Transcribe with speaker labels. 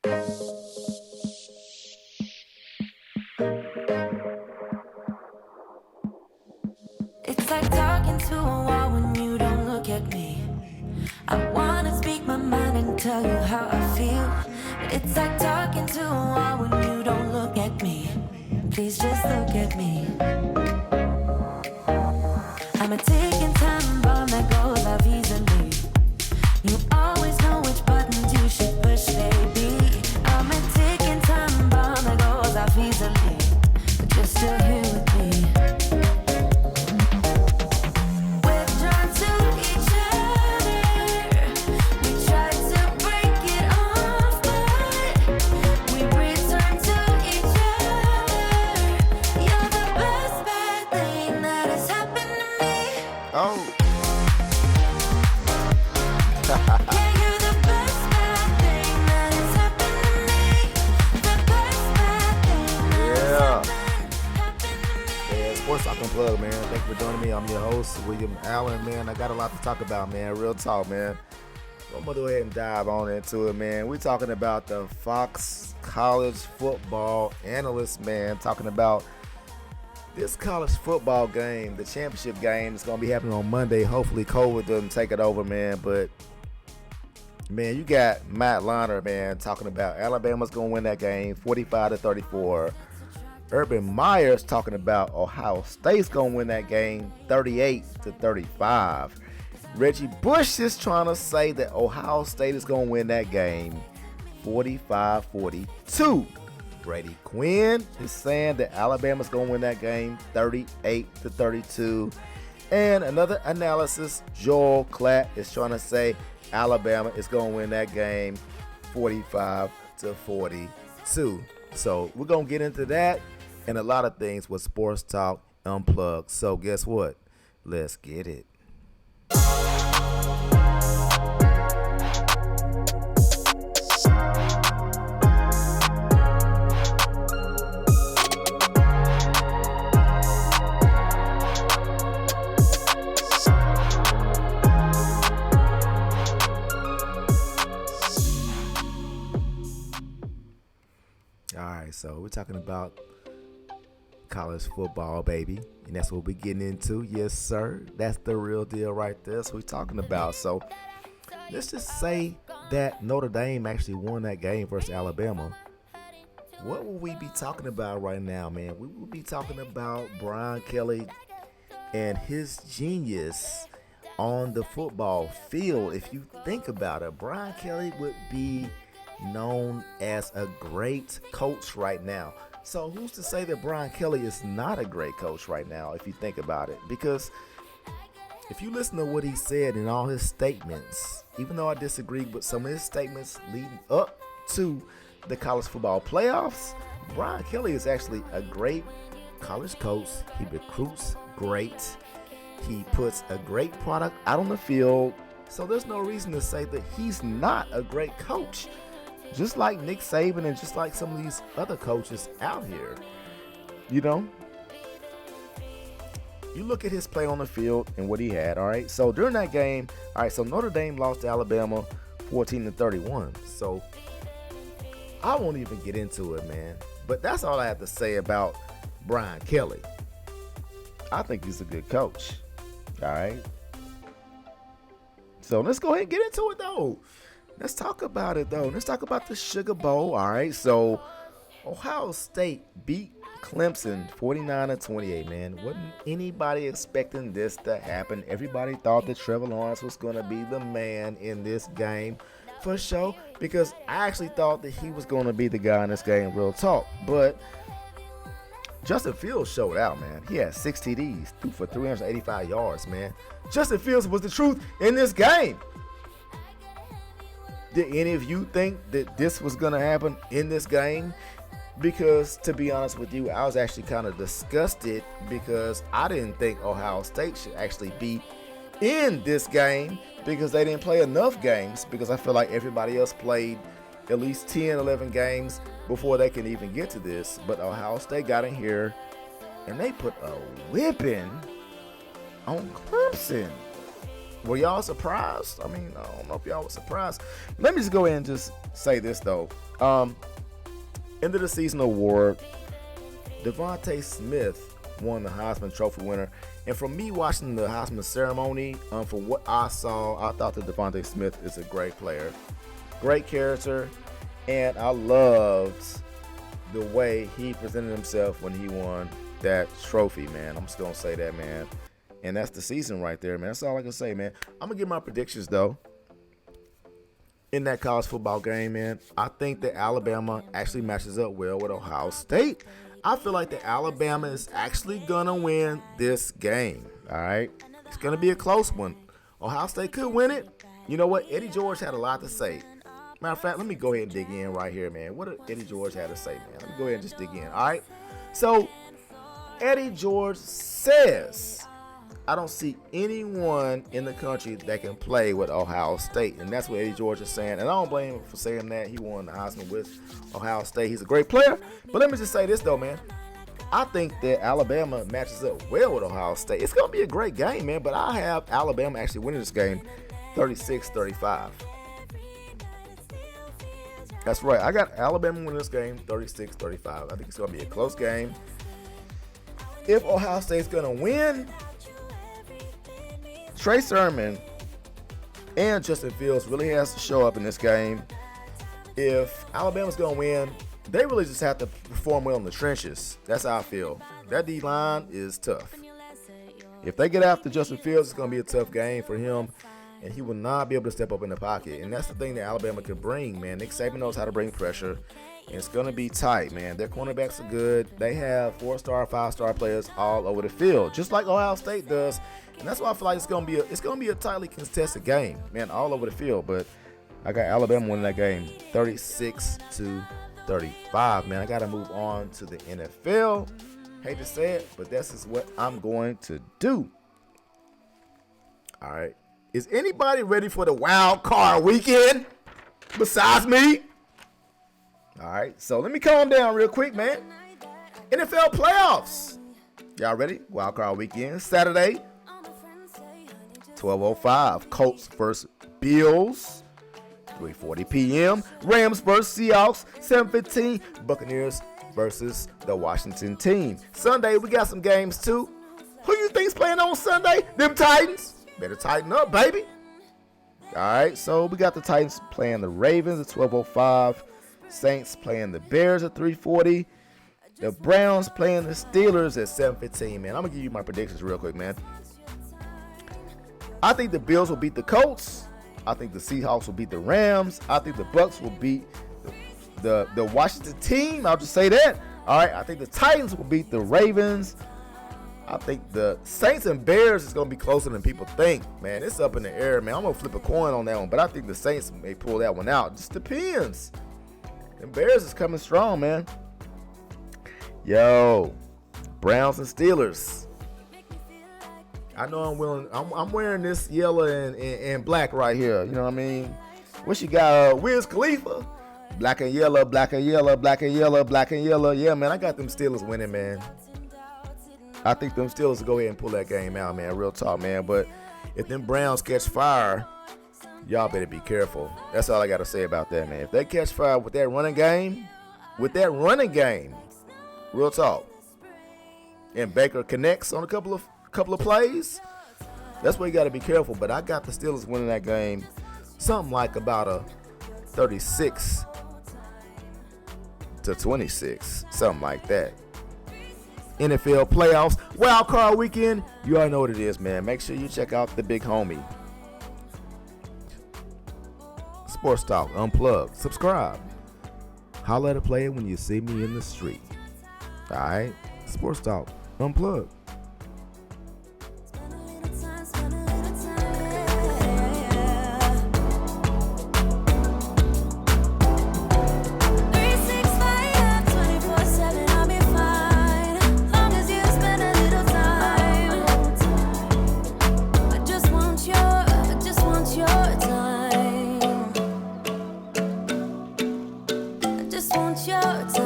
Speaker 1: It's like talking to a wall when you don't look at me. I wanna speak my mind and tell you how I feel, but it's like talking to a wall when you don't look at me. Please just look at me. I'm a ticking time bomb that goes off easily. You always know which buttons you should push, baby. I'm a ticking time bomb that goes off easily, but you're still here with me. We're drawn to each other. We try to break it off, but we return to each other. You're the best bad thing that has happened to me.
Speaker 2: Oh.
Speaker 1: Yeah, you're the best bad thing that has happened to me. The best bad thing that
Speaker 2: Yeah.
Speaker 1: happened to me.
Speaker 2: Yeah, Sports Talk Unplugged, man. Thank you for joining me. I'm your host, William Allen, man. I got a lot to talk about, man. Real talk, man. So I'm going to go ahead and dive on into it, man. We're talking about the Fox College Football Analyst, man. Talking about this college football game, the championship game. It's going to be happening on Monday. Hopefully COVID doesn't take it over, man. But, man, you got Matt Leinart, man, talking about Alabama's going to win that game 45-34. Urban Meyer's talking about Ohio State's going to win that game 38-35. Reggie Bush is trying to say that Ohio State is going to win that game 45-42. Brady Quinn is saying that Alabama's going to win that game 38-32. And another analysis, Joel Klatt is trying to say Alabama is going to win that game 45-42. So we're going to get into that and a lot of things with Sports Talk Unplugged. So guess what? Let's get it. All right, so we're talking about college football, baby, and that's what we're getting into. Yes, sir. That's the real deal right there. That's what we're talking about. So let's just say that Notre Dame actually won that game versus Alabama. What will we be talking about right now, man? We will be talking about Brian Kelly and his genius on the football field. If you think about it, Brian Kelly would be known as a great coach right now. So who's to say that Brian Kelly is not a great coach right now, if you think about it? Because if you listen to what he said in all his statements, even though I disagree with some of his statements leading up to the college football playoffs, Brian Kelly is actually a great college coach. He recruits great. He puts a great product out on the field. So there's no reason to say that he's not a great coach. Just like Nick Saban and just like some of these other coaches out here. You know? You look at his play on the field and what he had, all right? So during that game, all right, so Notre Dame lost to Alabama 14-31. So I won't even get into it, man. But that's all I have to say about Brian Kelly. I think he's a good coach. All right? So let's go ahead and get into it, though. Let's talk about it, though. Let's talk about the Sugar Bowl. All right, so Ohio State beat Clemson 49-28, man. Wasn't anybody expecting this to happen? Everybody thought that Trevor Lawrence was going to be the man in this game for sure, because I actually thought that he was going to be the guy in this game, real talk. But Justin Fields showed out, man. He had 6 TDs, threw for 385 yards, man. Justin Fields was the truth in this game. Did any of you think that this was going to happen in this game? Because, to be honest with you, I was actually kind of disgusted because I didn't think Ohio State should actually be in this game because they didn't play enough games, because I feel like everybody else played at least 10, 11 games before they can even get to this. But Ohio State got in here and they put a whipping on Clemson. Were y'all surprised? I mean, I don't know if y'all were surprised. Let me just go ahead and just say this though. End of the season award, Devontae Smith won the Heisman Trophy winner. And from me watching the Heisman ceremony, from what I saw, I thought that Devontae Smith is a great player, great character, and I loved the way he presented himself when he won that trophy, man. I'm just gonna say that, man. And that's the season right there, man. That's all I can say, man. I'm gonna give my predictions though. In that college football game, man, I think that Alabama actually matches up well with Ohio State. I feel like that Alabama is actually gonna win this game. All right, it's gonna be a close one. Ohio State could win it. You know what? Eddie George had a lot to say. Matter of fact, let me go ahead and dig in right here, man. What did Eddie George have to say, man? Let me go ahead and just dig in. All right. So Eddie George says, I don't see anyone in the country that can play with Ohio State. And that's what Eddie George is saying. And I don't blame him for saying that. He won the Heisman with Ohio State. He's a great player. But let me just say this, though, man. I think that Alabama matches up well with Ohio State. It's going to be a great game, man. But I have Alabama actually winning this game 36-35. That's right. I got Alabama winning this game 36-35. I think it's going to be a close game. If Ohio State's going to win, Trey Sermon and Justin Fields really has to show up in this game. If Alabama's going to win, they really just have to perform well in the trenches. That's how I feel. That D-line is tough. If they get after Justin Fields, it's going to be a tough game for him, and he will not be able to step up in the pocket. And that's the thing that Alabama can bring, man. Nick Saban knows how to bring pressure, and it's going to be tight, man. Their cornerbacks are good. They have 4-star, 5-star players all over the field, just like Ohio State does. And that's why I feel like it's going to be a tightly contested game, man, all over the field. But I got Alabama winning that game 36-35, man. I got to move on to the NFL. Hate to say it, but this is what I'm going to do. All right. Is anybody ready for the wild card weekend besides me? All right, so let me calm down real quick, man. NFL playoffs. Y'all ready? Wild card weekend, Saturday, 12:05. Colts versus Bills, 3:40 p.m. Rams versus Seahawks, 7:15. Buccaneers versus the Washington team. Sunday, we got some games too. Who you think's playing on Sunday? Them Titans. Better tighten up, baby. All right, so we got the Titans playing the Ravens at 12:05. Saints playing the Bears at 3:40. The Browns playing the Steelers at 7:15, man. I'm going to give you my predictions real quick, man. I think the Bills will beat the Colts. I think the Seahawks will beat the Rams. I think the Bucs will beat the Washington team. I'll just say that. All right, I think the Titans will beat the Ravens. I think the Saints and Bears is going to be closer than people think, man. It's up in the air, man. I'm going to flip a coin on that one, but I think the Saints may pull that one out. Just depends. And Bears is coming strong, man. Yo, Browns and Steelers. I know I'm wearing this yellow and black right here. You know what I mean? What you got? Wiz Khalifa. Black and yellow, black and yellow, black and yellow, black and yellow. Yeah, man, I got them Steelers winning, man. I think them Steelers will go ahead and pull that game out, man. Real talk, man. But if them Browns catch fire, y'all better be careful. That's all I got to say about that, man. If they catch fire with that running game, real talk, and Baker connects on a couple of plays, that's where you got to be careful. But I got the Steelers winning that game, something like about a 36-26, something like that. NFL playoffs, wild card weekend. You already know what it is, man. Make sure you check out the big homie. Sports Talk Unplugged. Subscribe. Holla at a player when you see me in the street. All right? Sports Talk Unplugged.
Speaker 1: Your time.